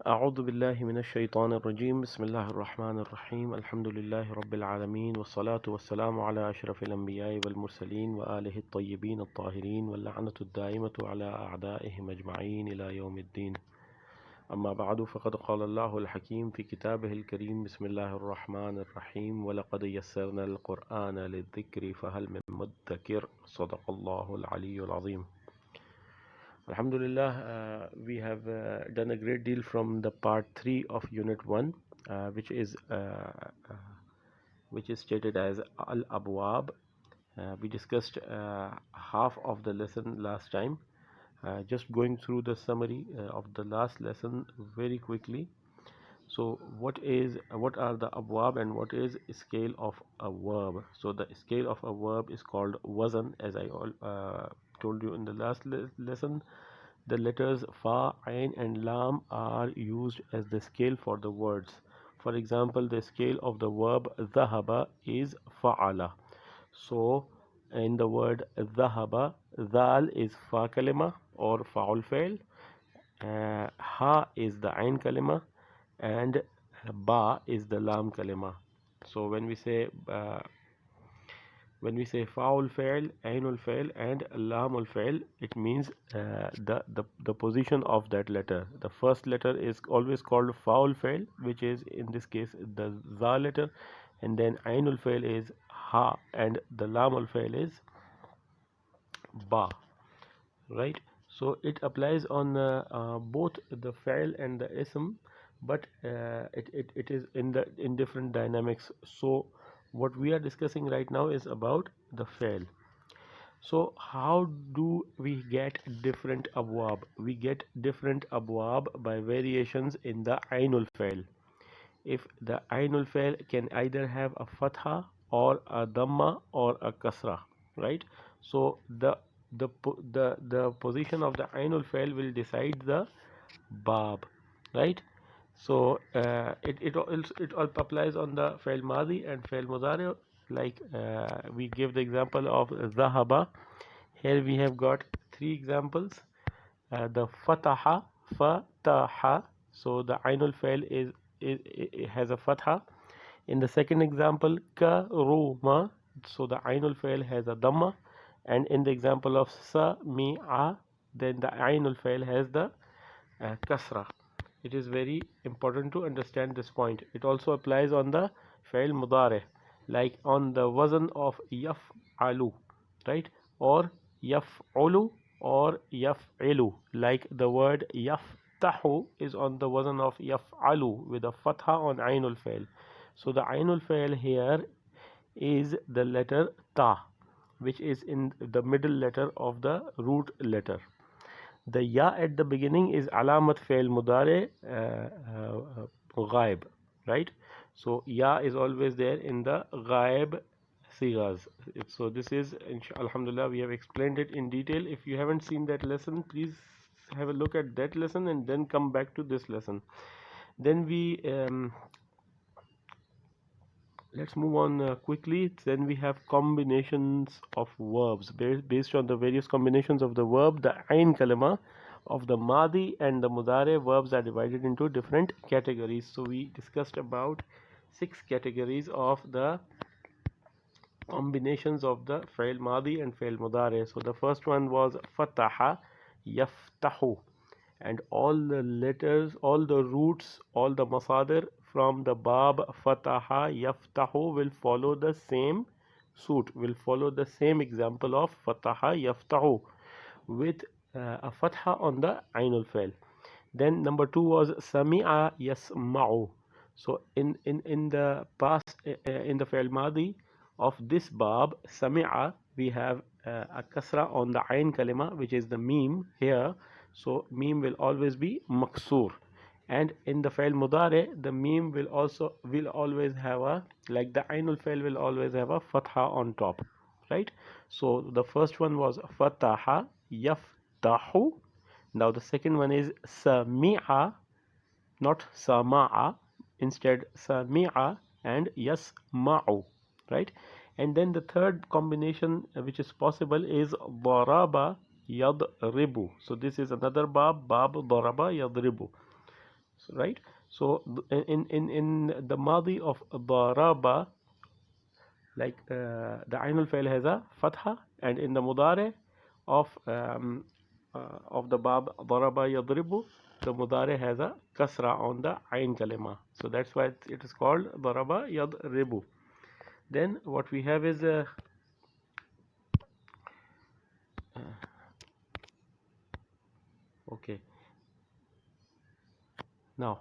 أعوذ بالله من الشيطان الرجيم بسم الله الرحمن الرحيم الحمد لله رب العالمين والصلاة والسلام على أشرف الأنبياء والمرسلين وآله الطيبين الطاهرين واللعنة الدائمة على أعدائهم أجمعين إلى يوم الدين. أما بعد فقد قال الله الحكيم في كتابه الكريم بسم الله الرحمن الرحيم ولقد يسرنا القرآن للذكر فهل من مدكر صدق الله العلي العظيم. Alhamdulillah, we have done a great deal from the part 3 of unit 1, which is stated as Al Abwab. We discussed half of the lesson last time. Just going through the summary of the last lesson very quickly. So what are the abwab and what is scale of a verb? So the scale of a verb is called wazn, as I told you in the last lesson. The letters fa, ain and lam are used as the scale for the words. For example, the scale of the verb dhahaba is fa'ala. So in the word dhahaba, dhal is fa kalima or fa'ul fail, ha is the ain kalima, and ba is the lam kalima. So when we say fa'ul fail, ainul fail and lamul fail, it means the position of that letter. The first letter is always called fa'ul fail, which is in this case the za letter, and then ainul fail is ha and the lamul fail is ba, right? So it applies on both the fa'il and the ism, but it is in different dynamics. So what we are discussing right now is about the fa'il. So how do we get different abwab? We get different abwab by variations in the ainul fa'il. If the ainul fa'il can either have a fatha or a dhamma or a kasra, right? So the position of the ainul fa'il will decide the bab, right? So it all applies on the fa'il madi and fa'il mudari. Like we give the example of zahaba. Here we have got three examples. The fataha, fataha. So the ainul fa'il is has a fatha. In the second example, karuma. So the ainul fa'il has a dhamma. And in the example of sami'a, then the ainul fa'il has the kasra. It is very important to understand this point. It also applies on the fa'il mudare, like on the wazn of yaf'alu, right? Or yaf'ulu or yaf'ilu, like the word yaftahu is on the wazn of yaf'alu with a fatha on ainul fa'il. So the ainul fa'il here is the letter ta, which is in the middle letter of the root letter. The ya at the beginning is alamat fail mudare ghaib, right? So ya is always there in the ghaib sigas. So this is alhamdulillah, we have explained it in detail. If you haven't seen that lesson, please have a look at that lesson and then come back to this lesson. Then we let's move on quickly. Then we have combinations of verbs. Based on the various combinations of the verb, the ain kalima of the madi and the mudare verbs are divided into different categories. So we discussed about 6 categories of the combinations of the fa'il madi and fa'il mudare. So the first one was fataha, yaftahu, and all the letters, all the roots, all the masadir from the bab fataha yaftahu will follow the same suit, will follow the same example of fataha yaftahu with a fatha on the ainul fa'il. Then number 2 was sami'a yasma'u. So in the past, in the fa'il madi of this bab sami'a, we have a kasra on the ain kalima, which is the meme here. So meme will always be maksur, and in the fa'il mudare the meme will always have a, like the ainul fa'il will always have a fatha on top, right? So the first one was fataha yaftahu. Now the second one is sami'a, not sama'a, instead sami'a and yasma'u, right? And then the third combination which is possible is daraba yadribu. So this is another bab daraba yadribu. So, right. So in the madi of daraba, like the ainul fail has a fatha, and in the mudare of the bab daraba yadribu, the mudare has a kasra on the ain kalima, so that's why it is called daraba yadribu. Then what we have is okay. Now,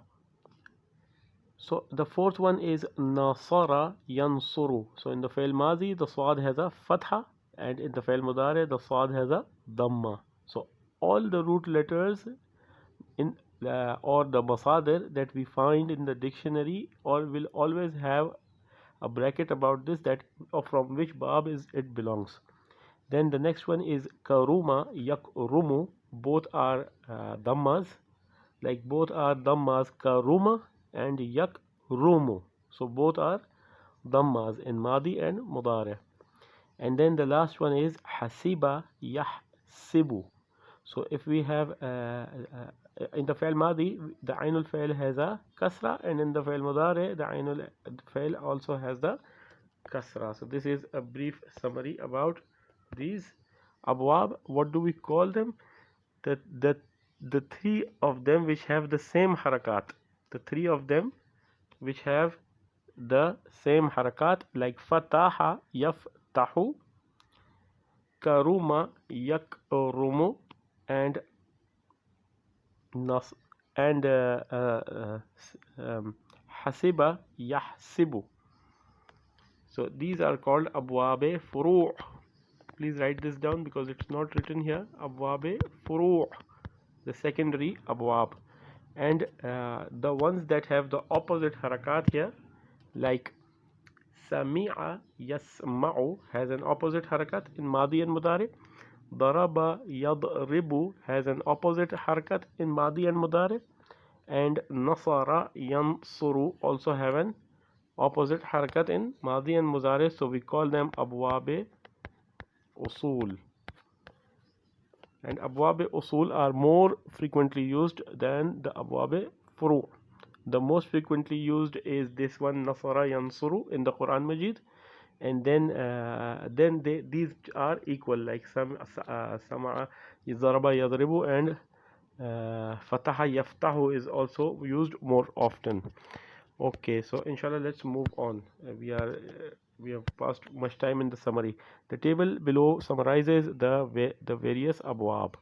so the fourth one is nasara yansuru. So in the fail mazi, the swad has a fatha, and in the fail mudare, the swad has a dhamma. So all the root letters in or the masadir that we find in the dictionary, or will always have a bracket about this, that from which bab is it belongs. Then the next one is karuma yakrumu. Both are dhammas, like both are dhammas, karuma and yakrumu. So both are dhammas in madi and mudare. And then the last one is hasiba yahsibu. So if we have in the fail madi, the ainul fail has a kasra, and in the fail mudare, the ainul fail also has the kasra. So this is a brief summary about these abwab. What do we call them? The three of them which have the same harakat. The three of them which have the same harakat, like fataha yaftahu, karuma yakrumu, and nas and hasiba yahsibu. So these are called abwabe furu'. Please write this down because it's not written here. Abwabe furu', the secondary abwab. And the ones that have the opposite harakat here, like sami'a yasma'u has an opposite harakat in madi and mudari. Daraba yadribu has an opposite harakat in madi and mudari. And nasara yansuru also have an opposite harakat in madi and mudari. So we call them abwabe usul. And abwab usul are more frequently used than the abwab furu'. The most frequently used is this one, nasara yansuru, in the Quran Majid, and then these are equal, like sama'a daraba yadribu, and fataha yaftahu is also used more often. Okay, so inshallah let's move on. We have passed much time in the summary. The table below summarizes the various abwab.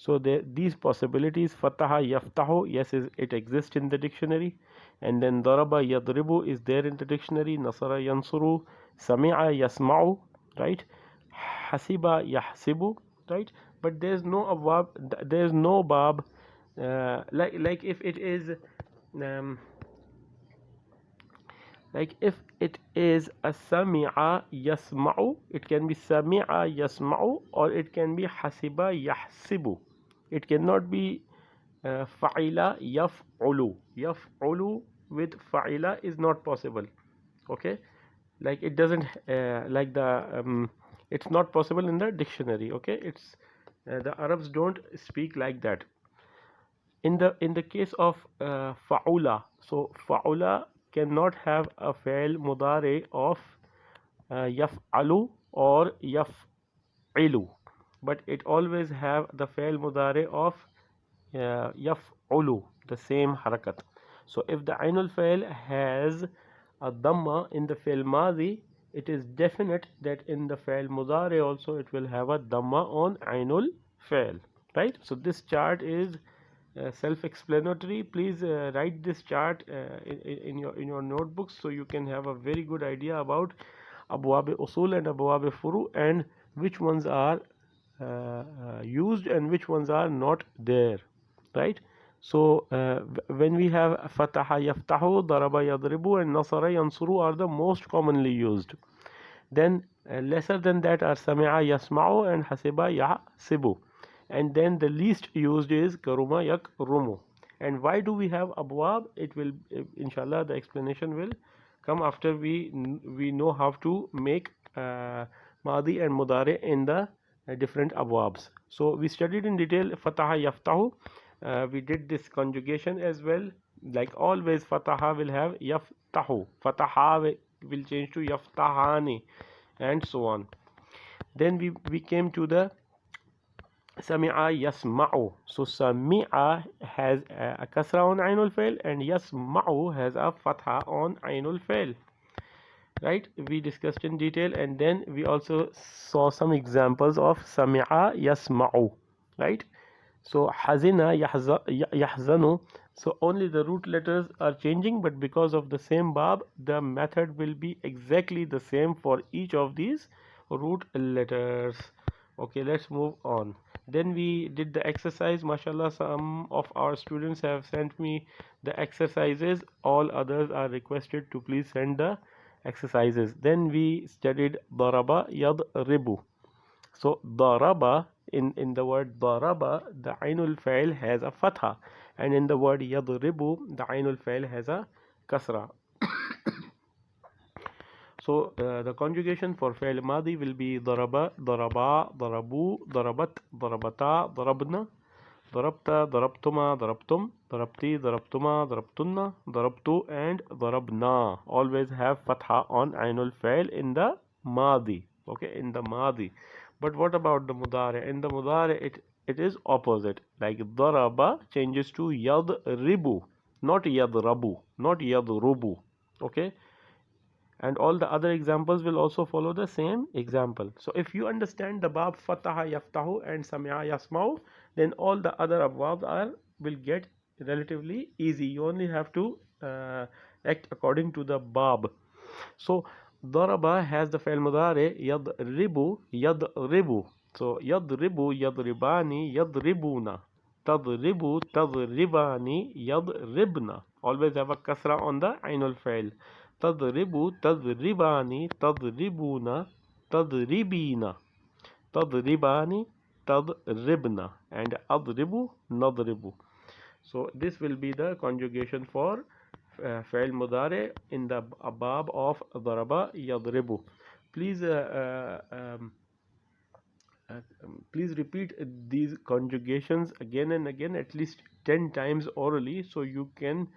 So these possibilities, fataha yaftahu, yes, it exists in the dictionary, and then daraba yadribu is there in the dictionary, nasara yansuru, sami'a yasma'u, right, hasiba yahsibu, right, but there is no abwab, there is no bab, like if it is um, like if it is a sami'a yasma'u, it can be sami'a yasma'u, or it can be hasiba yahsibu. It cannot be fa'ila yaf'ulu. Yaf'ulu with fa'ila is not possible. Okay, like it doesn't like the it's not possible in the dictionary. Okay, it's the Arabs don't speak like that. In the case of fa'ula, so fa'ula cannot have a fail mudare of yaf'alu or yaf'ilu, but it always have the fail mudare of yaf'ulu, the same harakat. So if the ainul fail has a dhamma in the fail madi, it is definite that in the fail mudare also it will have a dhamma on ainul fail, right? So this chart is self-explanatory. Please write this chart in your notebooks, so you can have a very good idea about abwab usul and abwab furu, and which ones are used and which ones are not there, right? So when we have fataha yaftahu, daraba yadribu, and nasara yansuru are the most commonly used. Then lesser than that are sami'a yasma'u and hasiba yahsibu. And then the least used is karuma yakrumu. And why do we have abwab? It will inshallah, the explanation will come after we know how to make madi and mudare in the different abwabs. So we studied in detail fataha yaftahu. We did this conjugation as well. Like always, fataha will have yaftahu, fataha will change to yaftahani, and so on. Then we came to the sami'a yasma'u. So sami'a has a kasra on ainul fail, and yasma'u has a fatha on ainul fail. Right, we discussed in detail, and then we also saw some examples of sami'a yasma'u. Right, so hazina yahzanu. So only the root letters are changing, but because of the same bab, the method will be exactly the same for each of these root letters. Okay, let's move on. Then we did the exercise. Mashallah, some of our students have sent me the exercises. All others are requested to please send the exercises. Then we studied daraba yadribu. So daraba, in the word daraba, the ainul fa'il has a fatha, and in the word yadribu, the ainul fa'il has a kasra. So the conjugation for fi'l madi will be daraba, daraba, darabu, darabat, darabata, darabna, darabta, darabtuma, darabtum, darabti, darabtuma, darabtunna, darabtu, and darabna. Always have fatha on ainul fa'il in the madi. Okay, in the madi. But what about the mudare? In the mudare, it is opposite. Like daraba changes to yadribu, not yadrabu, not yadrubu. Okay, and all the other examples will also follow the same example. So if you understand the bab fataha yaftahu and samia yasmau, then all the other abwab are will get relatively easy. You only have to act according to the bab. So daraba has the fi'l mudari yadribu, yadribu. So yadribu, yadribani, yadribuna, tadribu, tadribani, yadribna. Always have a kasra on the ainul fa'il. تضرب تضربان تضربون تضربين تضربان تضربن and أضرب نضرب. So this will be the conjugation for فعل مضارع in the bab of ضرب يضرب. Please please repeat these conjugations again and again, at least 10 times orally, so you can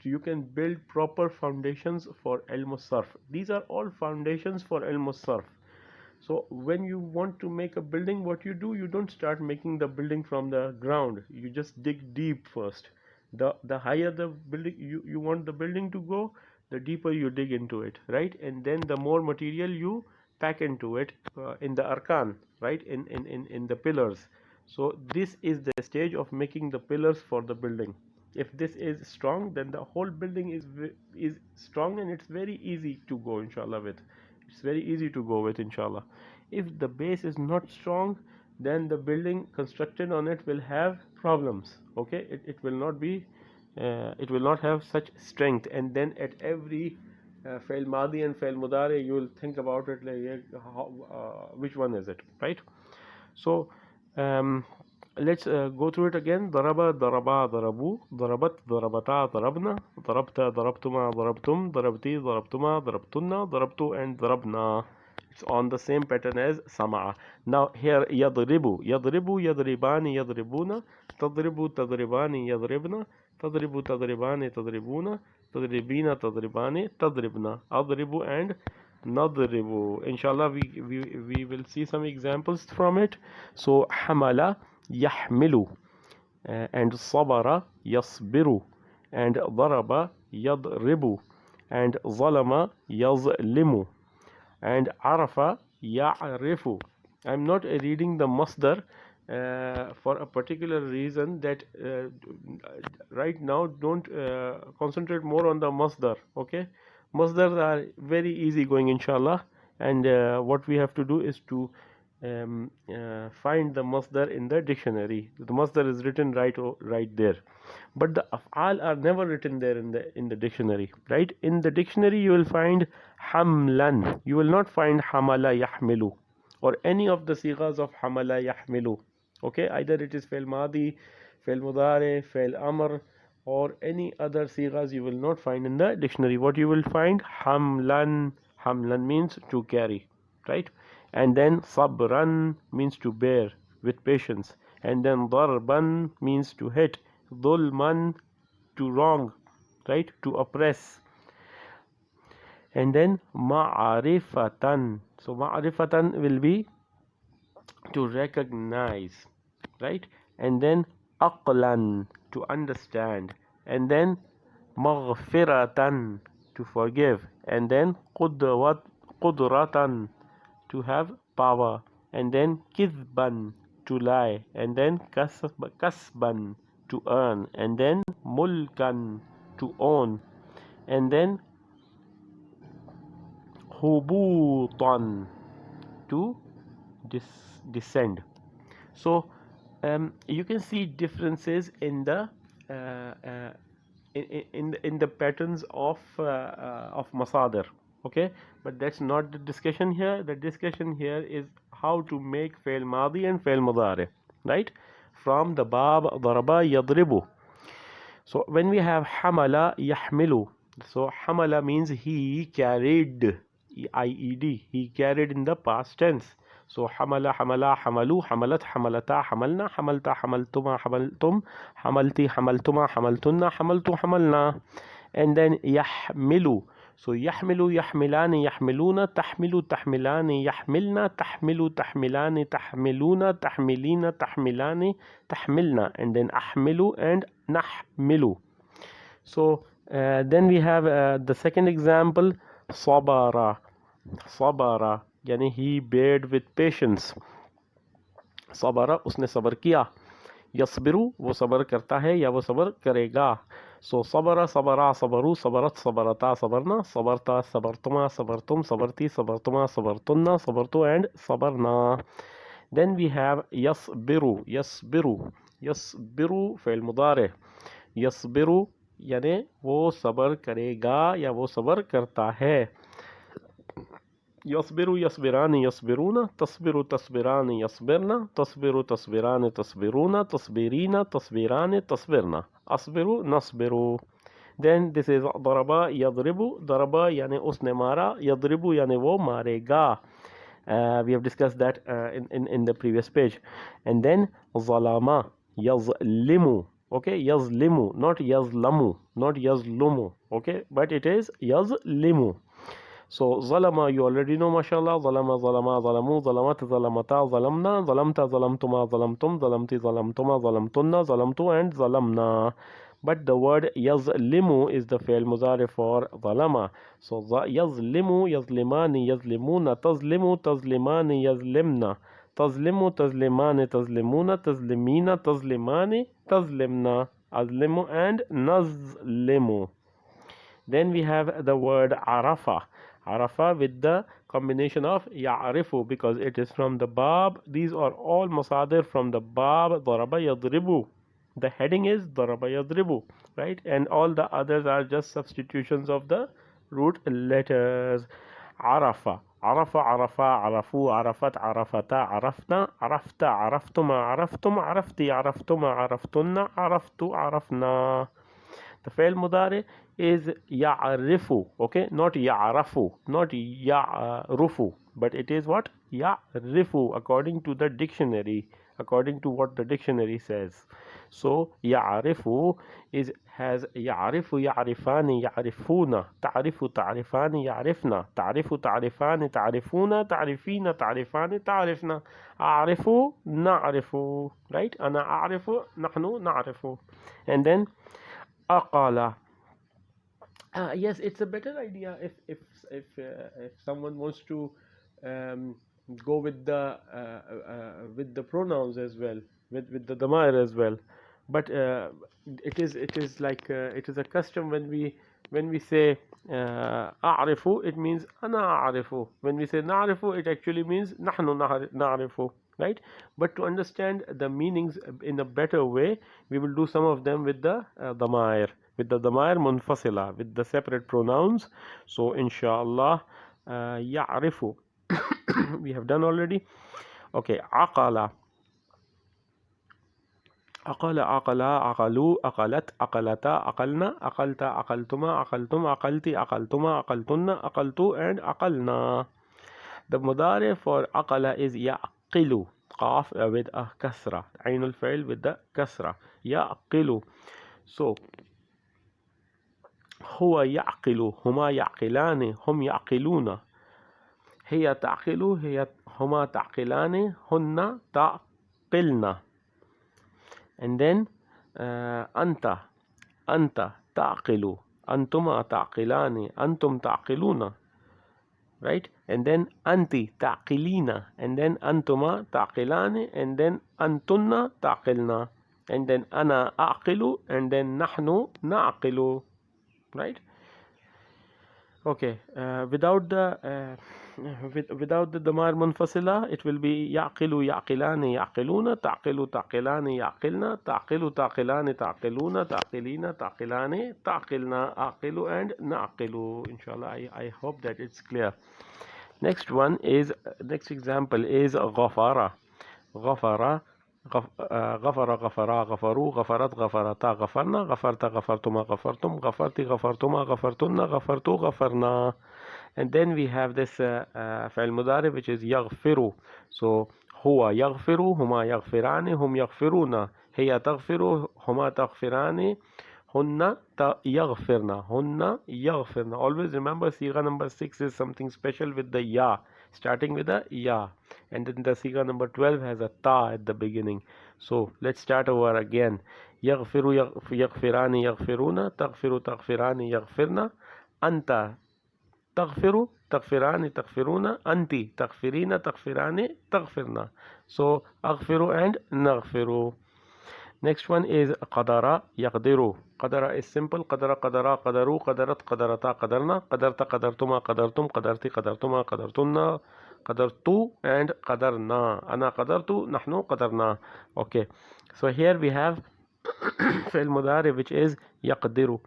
you can build proper foundations for ilm sarf. These are all foundations for ilm sarf. So when you want to make a building, what you do, you don't start making the building from the ground. You just dig deep first. The higher the building you want the building to go, the deeper you dig into it, right? And then the more material you pack into it in the arkan, right? In the pillars. So this is the stage of making the pillars for the building. If this is strong, then the whole building is strong, and it's very easy to go, inshallah, with. It's very easy to go with, inshallah. If the base is not strong, then the building constructed on it will have problems. Okay, it will not be it will not have such strength, and then at every fail madi and fail mudare, you will think about it like which one is it, right? So let's go through it again. Daraba, daraba, darabu, darabat, darabata, darabna, darabta, darabtuma, darabtum, darabti, darabtuma, darabtunna, darabtu, and darabna. It's on the same pattern as sama'a. Now here yadribu, yadribu, yadribani, yadribuna, tadribu, tadribani, yadribna, tadribu, tadribani, tadribuna, tadribina, tadribani, tadribna, adribu, and nadribu. Inshallah, we will see some examples from it. So hamala yahmilu, and sabara yasbiru, and daraba yadribu, and zalama yazlimu, and arafa ya'rifu. I'm not reading the masdar for a particular reason, that right now don't concentrate more on the masdar. Okay, masdars are very easy going, inshallah, and what we have to do is to find the masdar in the dictionary. The masdar is written right there, but the af'al are never written there in the dictionary. Right, in the dictionary you will find hamlan, you will not find hamala yahmilu or any of the sighas of hamala yahmilu. Okay, either it is fail madi, fail mudare, fail amr, or any other sighas you will not find in the dictionary. What you will find, hamlan. Hamlan means to carry, right? And then sabran means to bear with patience, and then darban means to hit, dhulman to wrong, right, to oppress. And then ma'arifatan, so ma'arifatan will be to recognize, right? And then aqlan, to understand. And then maghfiratan, to forgive. And then qudratan, to have power. And then kizban, to lie. And then kasban, to earn. And then mulkan, to own. And then hubutan, to descend. So you can see differences in the in the patterns of masadar. Okay, but that's not the discussion here. The discussion here is how to make fail madi and fail mudari, right, from the bab daraba yadribu. So when we have hamala yahmilu, so hamala means he carried, IED, he carried in the past tense. So hamala, hamala, hamalu, hamalat, hamalata, hamalna, hamalta, hamaltuma, hamaltum, hamalti, hamaltuma, hamaltunna, hamaltu, hamalna. And then yahmilu. So yahmilu, yahmilani, yahmiluna, tahmilu, tahmilani, yahmilna, tahmilu, tahmilani, tahmiluna, tahmilina, tahmilani, tahmilna. And then ahmilu and nahmilu. So then we have the second example, sabara. Sabara यानी he bared with patience. sabara, उसने सबर किया. यस्बिरु, वो सबर करता है या वो सबर करेगा. So sabara, sabara, sabaru, sabarat, sabarata, sabarna, sabarta, sabartuma, sabartum, sabarti, sabartuma, sabartunna, sabartu and sabarna. Then we have yasbiru. Yasbiru, yasbiru fail mudare. यस्बिरु यानी वो सबर करेगा या वो सबर करता है. यस्बिरु, यस्बिरानी, यस्बिरूना, तस्बिरु, तस्बिरानी, यस्बिरना, तस्बिरु, तस्बिरानी, तस्बिरूना, तस्बिरीना, तस्बिरानी, तस्बिरना, अस्बिरु, नस्बिरु. Then this is daraba yadribu. Daraba यानी उसने मारा, यदरिबु यानी वो मारेगा. We have discussed that in the previous page. And then zalama, yazlimu. Okay, yazlimu, not yazlamu, not yazlumu. Okay, but it is yazlimu. So zalama, you already know, mashallah. Zalama, zalama, zalamu, zalamat, zalamata, zalamna, zalamta, zalamtuma, zalamtum, zalamti, zalamtuma, zalamtunna, zalamtu and zalamna. But the word yazlimu is the fail mudari for zalama. So yazlimu, yazlimani, yazlimuna, tazlimu, tazlimani, yazlimna, tazlimu, tazlimani, tazlimuna, tazlimina, tazlimani, tazlimna, azlimu and nazlimu. Then we have the word arafa. Arafa with the combination of ya'rifu, because it is from the bab. These are all masadir from the bab daraba yadribu. The heading is daraba yadribu, right? And all the others are just substitutions of the root letters. Arafa, arafa, arafa, arafu, arafat, arafata, arafna, arafta, araftuma, araftum, arafti, araftuma, araftunna, araftu, arafna. The fail mudari is ya'rifu, okay, not ya'rafu, not ya'rufu, but it is what? Ya'rifu, according to the dictionary, according to what the dictionary says. So ya'rifu has ya'rifu, ya'rifani, ya'rifuna, ta'rifu, ta'rifani, ya'rifna, ta'rifu, ta'rifani, ta'rifuna, ta'rifina, ta'rifani, ta'rifna, a'rifu, na'rifu, right? Ana a'rifu, nahnu na'rifu. And then aqala. Yes, it's a better idea if someone wants to go with the pronouns as well, with the damair as well. But it is like it is a custom when we say a'rifu, it means ana a'rifu. When we say na'rifu, it actually means nahnu na'rifu, right? But to understand the meanings in a better way, we will do some of them with the damair, with the damair munfasila, with the separate pronouns. So inshallah, ya'rifu we have done already. Okay, aqala. أقل أقلا أقلوا أقلت أقلتا أقلنا أقلت أقلتما أقلتم أقلتي أقلتما أقلتن أقلتو and أقلنا. The mudari for أقل is يعقل, قاف with a kasra, عين الفعل with the kasra, يعقل. So هو يعقل هما يعقلان هم يعقلون. هي تعقل هما تعقلان هن تعقلن. And then أنت تعقل أنتما تعقلان أنتم تعقلون. Right? And then أنت تعقلين. And then أنتما تعقلان. And then أنتن تعقلن. And then أنا أعقل. And then نحن نعقل. Right? Okay. Without the ضمائر منفصلة, it will be يعقل يعقلان يعقلون تعقل تعقلان يعقلن تعقل تعقلان تعقلون تعقلين تعقلان تعقلنا أعقل and نعقل. Inshallah, I hope that it's clear. Next example is غفر. غفر غفر غفرا غفروا غفرت غفرتا غفرنا غفرت غفرتما غفرتم غفرتي غفرتما غفرتن غفرتو غفرنا. And then we have this فعل مضارع which is يغفر. So هو يغفر هما يغفران هم يغفرون. هي تغفر هما تغفران هن يغفرن. Always remember Sigha number 6 is something special with the ya, starting with a ya, and then the Sigha number 12 has a ta at the beginning. So let's start over again. يغفر يغفران يغفرون تغفر تغفران يغفرن أنت تغفر تغفران تغفرون أنت تغفرين تغفران تغفرن. So أغفر and نغفر. Next one is قدر يقدر. قدر is simple. قدر قدرا قدروا قدرت قدرتا قدرنا قدرت قدرتما قدرتم قدرتي قدرتما قدرتن قدرتو and قدرنا. أنا قدرت نحن قدرنا. Okay, so here we have فعل مضارع which is يقدر.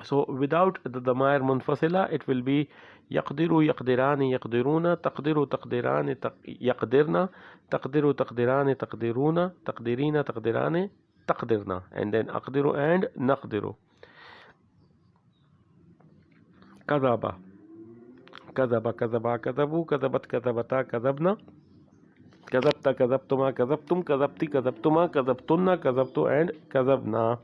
So without the ضمائر منفصلة, it will be يقدر يقدران يقدرون تقدر تقدران يقدرن تقدر تقدران تقدرون تقدرين تقدران تقدرنا. And then أقدر and نقدر. كذب كذب كذبا كذبوا كذبت كذبتا كذبنا كذبت كذبتما كذبتم كذبتي كذبتما كذبتن كذبتو and كذبنا.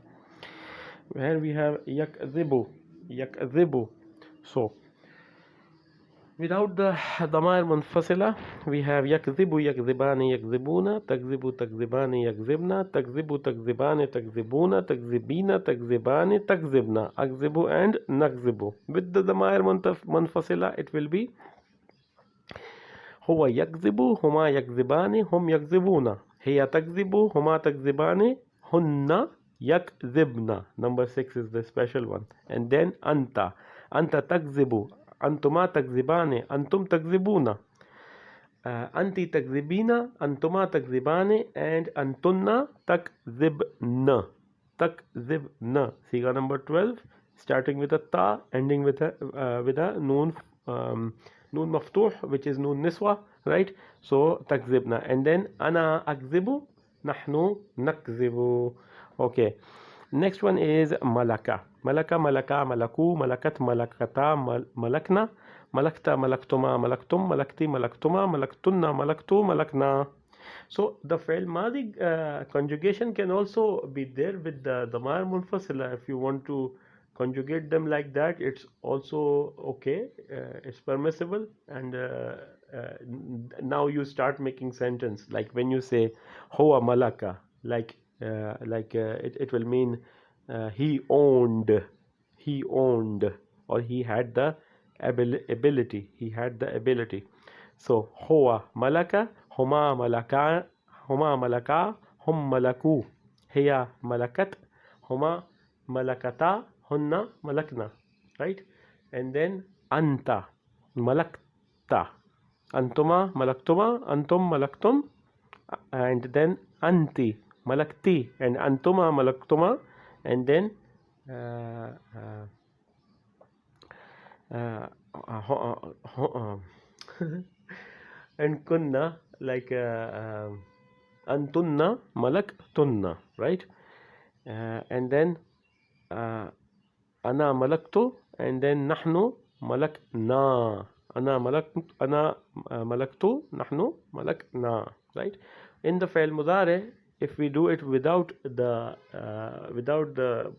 Here we have يكذب يكذب. So without the ضمائر منفصلة, we have يكذب يكذبان يكذبون تكذب تكذبان يكذبن تكذب تكذبان تكذبون تكذبين تكذبان تكذبن أكذب and نكذب. With the ضمائر منفصلة, it will be هو يكذب هما يكذبان هم يكذبون. هي تكذب هما تكذبان هن يكذبن. Number 6 is the special one. And then أنت تكذب أنتما تكذبان أنتم تكذبون أنت تكذبين أنتما تكذبان and أنتن تكذبن. تكذبن. Sigha number 12 starting with a ta, ending with a noon مفتوح which is noon niswa, right? So تكذبن. And then أنا أكذب نحن نكذب. Okay, next one is ملكة. ملكة ملكا ملكو ملكت ملكتا ملكنا ملكت ملكتما ملكتم ملكتي ملكتما ملكتن ملكتو ملكنا. So the فعل ماضي conjugation can also be there with the ضمائر منفصلة. If you want to conjugate them like that, it's also okay, it's permissible. And now you start making sentence like when you say هو ملكة, like it will mean he owned, or he had the ability. So هو ملك هما ملكا هم ملكوا. هي ملكت هما ملكتا هن ملكنا, right? And then أنت ملكت أنتما ملكتما أنتم ملكتم. And then أنت ملكتي and أنتما ملكتما. And then and kunna, like antunna malaktunna, right? And then ana malaktu, and then nahnu malakna. ana malaktu nahnu malakna, right? In the fi'l mudari, If we do it without the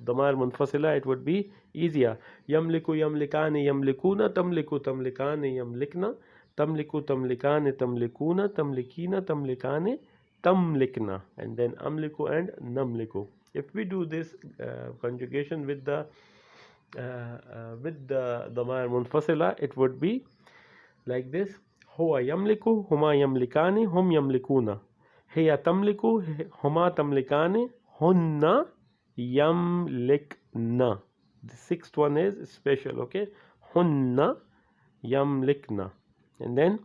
damar munfasila, it would be easier. Yamliku yamlikani yamlikuna, tamliku tamlikani yamlikna, tamliku tamlikani tamlikuna, tamlikina tamlikani tamlikna, and then amliku and namliku. If we do this conjugation with the damar munfasila, it would be like this: huwa yamliku, huma yamlikani, hum yamlikuna. Hiya tamliku, huma tamlikani, hunna yamlikna. The sixth one is special, okay? Hunna yamlikna. And then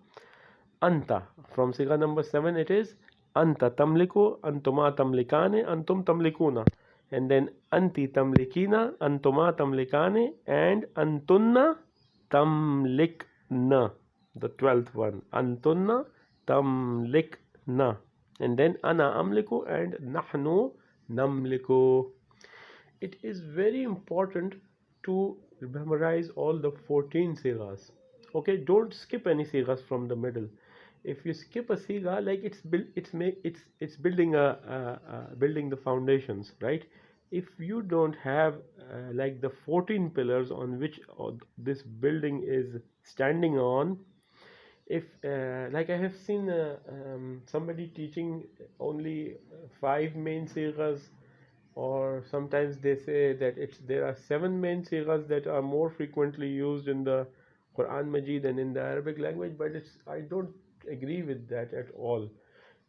anta. From siga number 7 it is anta tamliku, antuma tamlikani, antum tamlikuna. And then anti tamlikina, antuma tamlikani, and antunna tamlikna. The 12th one, antunna tamlikna. And then ana amliku and nahnu namliku. It is very important to memorize all the 14 sigas. Okay, don't skip any sigas from the middle. If you skip a siga, like it's building the foundations, right? If you don't have like the 14 pillars on which this building is standing on, if like I have seen somebody teaching only five main sigas, or sometimes they say that there are seven main sigas that are more frequently used in the Quran Majid and in the Arabic language, but I don't agree with that at all,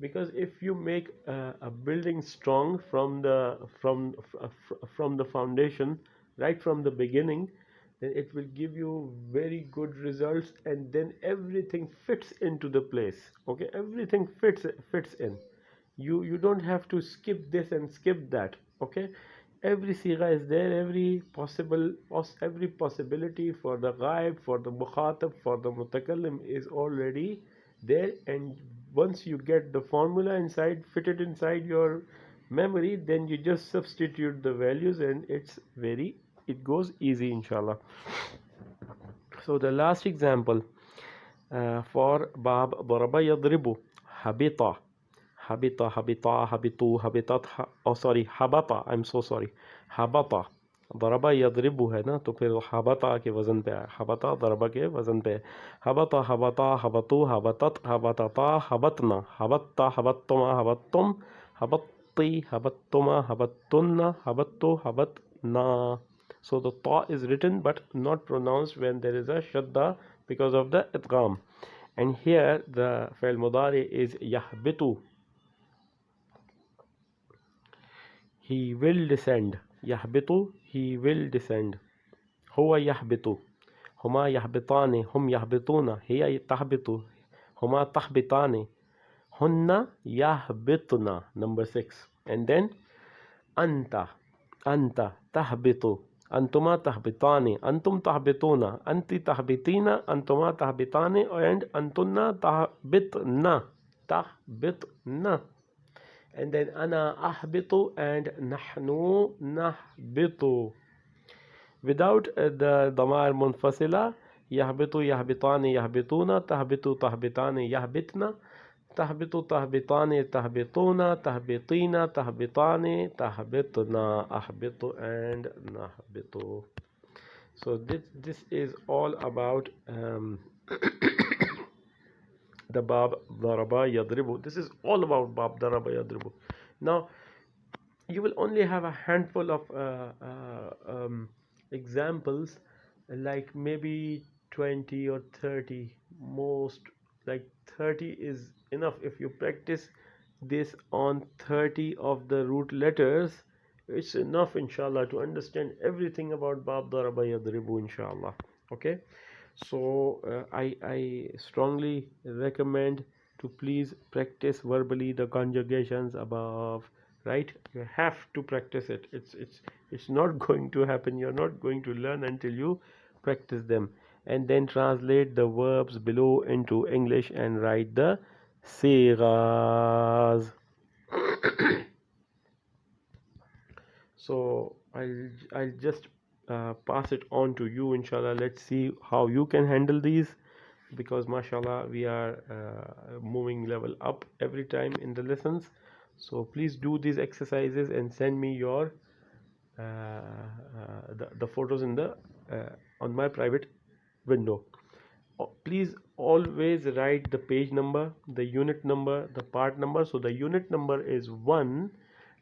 because if you make a building strong from the foundation, right from the beginning, then it will give you very good results, and then everything fits into the place. Okay, everything fits in. You don't have to skip this and skip that. Okay, every siga is there, every possibility for the ghaib, for the mukhatab, for the mutakallim is already there. And once you get the formula inside, fit it inside your memory, then you just substitute the values, and it goes easy, inshallah. So the last example for bab daraba yadribu, habita, habitu, habitat, oh sorry, habata, I'm so sorry, habata. ضربा यदरिबु है ना, तो फिर हबता के वज़न पे आया, हबता ضرबा के वज़न पे, हबता हबता हबतु हबतत हबतता हबतना, हबत्ता हबत्तुमा हबत्तुम, हबत्ती हबत्तुमा हबत्तुन्ना, हबत्तु हबतना. So the ta is written but not pronounced when there is a shadda because of the idgham. And here the fi'l mudari is yahbitu, he will descend. Yahbitu, he will descend. Huwa yahbitu, huma yahbitani, hum yahbituna, hiya tahbitu, huma tahbitani, hunna yahbitna. Number 6. And then anta, tahbitu, antuma tahbitani, antum tahbituna, anti tahbitina, antuma tahbitani, and antunna tahbitna. And then ana ahbitu and nahnu nahbitu. Without the damar munfasila, yahbitu yahbitani yahbituna, tahbitu tahbitani yahbitna, tahbitu tahbitani tahbituna, tahbitina tahbitani tahbitna, ahbitu and nahbitu. So this is all about the bab daraba yadribu. This is all about bab daraba yadribu. Now you will only have a handful of examples, like maybe 20 or 30 most. Like 30 is enough. If you practice this on 30 of the root letters, it's enough, inshallah, to understand everything about bab daraba yadribu, inshallah. Okay, so I strongly recommend to please practice verbally the conjugations above, right? You have to practice it. It's not going to happen. You're not going to learn until you practice them. And then translate the verbs below into English and write the sighas. So I'll just pass it on to you, inshallah. Let's see how you can handle these, because mashallah we are moving level up every time in the lessons. So please do these exercises and send me your the photos in the on my private window. Please always write the page number, the unit number, the part number. So the unit number is 1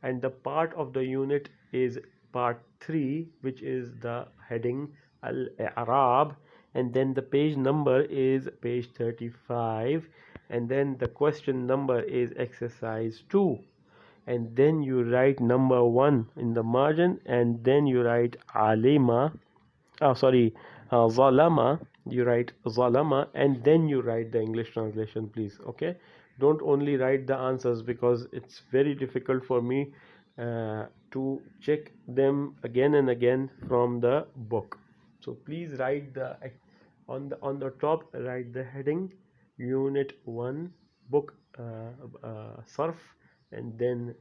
and the part of the unit is part 3, which is the heading Al-Arab, and then the page number is page 35, and then the question number is exercise 2, and then you write number 1 in the margin, and then you write alima, zalama, you write zalama, and then you write the English translation, please. Okay, don't only write the answers, because it's very difficult for me to check them again and again from the book. So please write the on the top, write the heading unit 1 book sarf, and then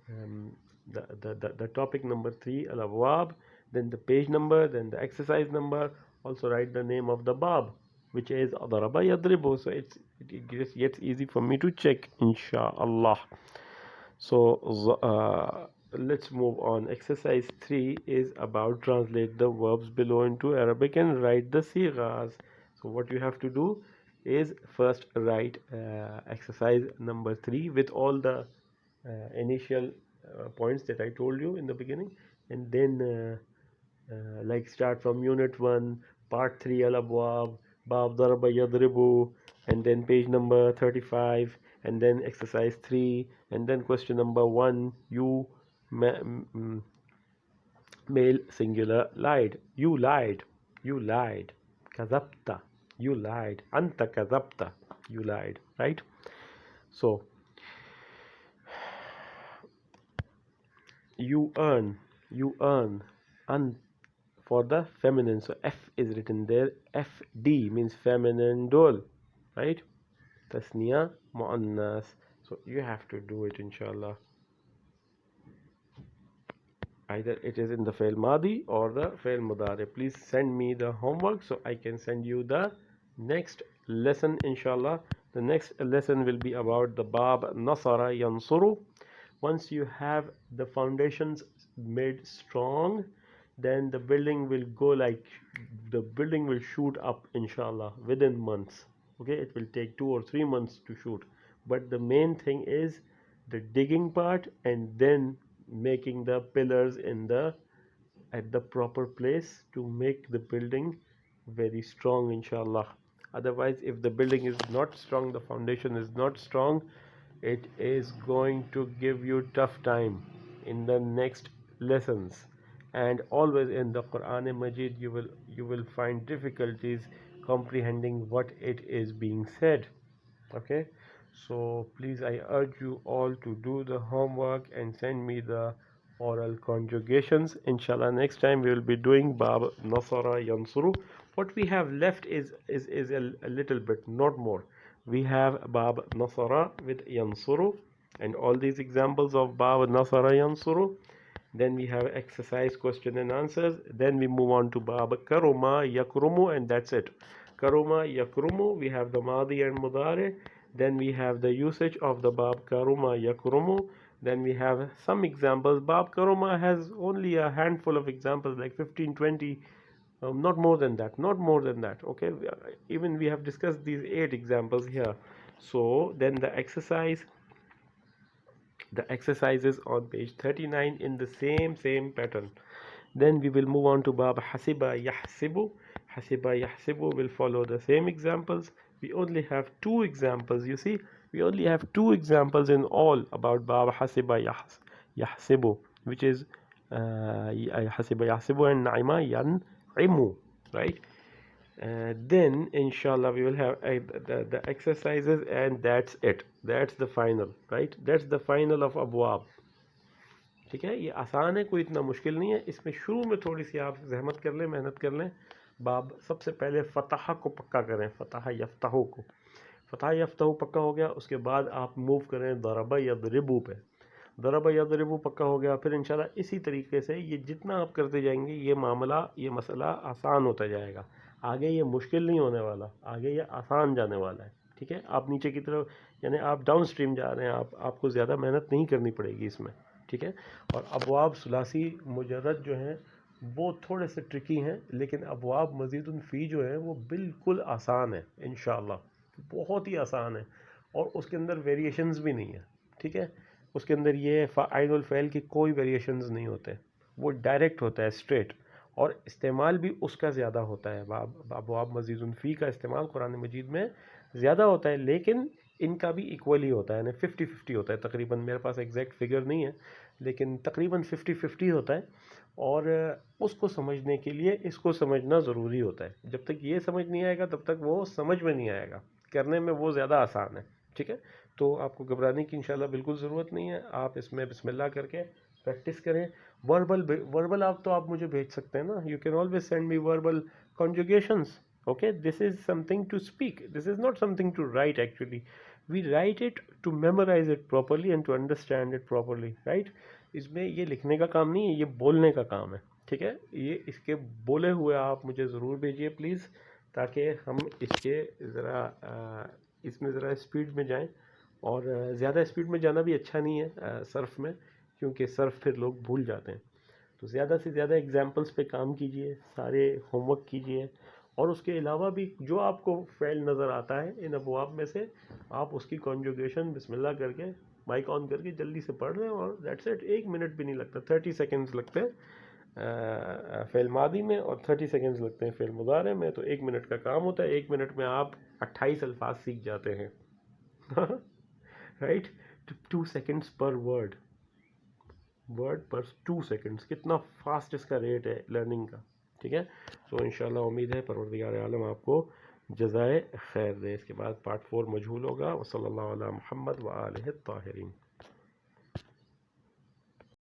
the topic number 3 al-abwab, then the page number, then the exercise number. Also write the name of the bab, which is daraba yadribu, so it gets easy for me to check, inshallah. So let's move on. Exercise 3 is about translate the verbs below into Arabic and write the sighas. So what you have to do is first write exercise number 3 with all the initial points that I told you in the beginning, and then like start from unit 1, part 3 al-abwab, bab daraba yadribu, and then page number 35, and then exercise 3, and then question number 1, you male singular lied, you lied, kazabta, you lied, anta kazabta, you lied, right? So you earn, un for the feminine, so f is written there, fd means feminine dual, right? Tasniya muannas. So you have to do it, inshallah. Either it is in the fail madi or the fail mudare. Please send me the homework so I can send you the next lesson, inshallah. The next lesson will be about the bab nasara yansuru. Once you have the foundations made strong, then the building will go like, the building will shoot up, inshallah, within months. Okay, it will take 2 or 3 months to shoot, but the main thing is the digging part, and then making the pillars in the at the proper place to make the building very strong, inshallah. Otherwise, if the building is not strong, the foundation is not strong, it is going to give you tough time in the next lessons. And always in the Quran Majid, you will find difficulties comprehending what it is being said. Okay, so please, I urge you all to do the homework and send me the oral conjugations, inshallah. Next time we will be doing bab nasara yansuru. What we have left is a little bit, not more. We have bab nasara with yansuru and all these examples of bab nasara yansuru. Then we have exercise question and answers. Then we move on to bab karuma yakrumu, and that's it. Karuma yakrumu, we have the madi and mudare. Then we have the usage of the bab karuma yakrumu. Then we have some examples. Bab karuma has only a handful of examples, like 15, 20, not more than that, not more than that. Okay, even we have discussed these 8 examples here. So then the exercises on page 39 in the same pattern. Then we will move on to bab hasiba yahsibu. Hasiba yahsibu will follow the same examples. We only have 2 examples, you see, we only have 2 examples in all about bab hasiba yahsibu, which is hasiba yahsibu and naima yan'imu, right? Then inshallah we will have the exercises, and that's it. That's the final, right? That's the final of abwab. ठीक है, ये आसान है, कोई इतना मुश्किल नहीं है. इसमें शुरू में थोड़ी सी आप जहमत कर लें, मेहनत कर लें. बाब सबसे पहले फतह को पक्का करें, फतह यफ्तहू को. फतह यफ्तहू पक्का हो गया, उसके बाद आप मूव करें दरबा यदरिबू पे. दरबा यदरिबू पक्का हो गया, फिर इंशाल्लाह इसी तरीके से ये जितना आप करते जाएंगे, ये मामला, ये मसला आसान होता जाएगा. आगे ये मुश्किल नहीं होने वाला, आगे ये आसान जाने वाला है. ठीक है, आप नीचे की तरफ यानी आप डाउन स्ट्रीम जा रहे हैं, आपको ज़्यादा मेहनत नहीं करनी पड़ेगी इसमें, ठीक है। और अबवाब सुलासी मुजर्रद जो हैं वो थोड़े से ट्रिकी हैं, लेकिन अबवाब मज़ीदुन फ़ी जो है वो बिल्कुल आसान है इंशाअल्लाह, बहुत ही आसान है, और उसके अंदर वेरिएशंस भी नहीं है, ठीक है। उसके अंदर ये फ़ाइल फ़ैल की कोई वेरिएशंस नहीं होते, वो डायरेक्ट होता है स्ट्रेट, और इस्तेमाल भी उसका ज़्यादा होता है। अबवाब मज़ीदुन फ़ी का इस्तेमाल कुरान मजीद में ज़्यादा होता है, लेकिन इनका भी इक्वली होता है, यानी 50-50 होता है तकरीबन। मेरे पास एग्जैक्ट फिगर नहीं है, लेकिन तकरीबन 50-50 होता है। और उसको समझने के लिए इसको समझना ज़रूरी होता है। जब तक ये समझ नहीं आएगा तब तक वो समझ में नहीं आएगा, करने में वो ज़्यादा आसान है, ठीक है। तो आपको घबराने की इंशाल्लाह बिल्कुल ज़रूरत नहीं है। आप इसमें बिस्मिल्लाह करके प्रैक्टिस करें। वर्बल आप मुझे भेज सकते हैं ना, you can always send me verbal conjugations. Okay, this is something to speak, this is not something to write. Actually we write it to memorize it properly and to understand it properly, right? इसमें ये लिखने का काम नहीं है, ये बोलने का काम है, ठीक है। ये इसके बोले हुए आप मुझे ज़रूर भेजिए प्लीज़, ताकि हम इसके ज़रा इसमें ज़रा स्पीड में जाएं। और ज़्यादा स्पीड में जाना भी अच्छा नहीं है सर्फ में, क्योंकि सर्फ फिर लोग भूल जाते हैं। तो ज़्यादा से ज़्यादा एग्जाम्पल्स पे काम कीजिए, सारे होमवर्क कीजिए, और उसके अलावा भी जो आपको फ़ेल नज़र आता है इन अबवाब में से, आप उसकी कॉन्जुगेशन बिस्मिल्लाह करके माइक ऑन करके जल्दी से पढ़ लें, और दैट्स इट। 1 मिनट भी नहीं लगता, 30 सेकेंड्स लगते हैं फ़ेल मादी में, और 30 सेकेंड्स लगते हैं फ़ेल मुदारे में। तो 1 मिनट का काम होता है, 1 मिनट में आप 28 अल्फाज सीख जाते हैं। राइट, 2 सेकेंड्स पर वर्ड पर 2 सेकेंड्स, कितना फास्ट इसका रेट है लर्निंग का, ठीक है। सो इंशाल्लाह उम्मीद है परवरदिगार आलम आपको जज़ाए खैर दे। इसके बाद पार्ट 4 मजहूल होगा। वसल्लल्लाहु अला मुहम्मद व आलिहि ताहिरीन।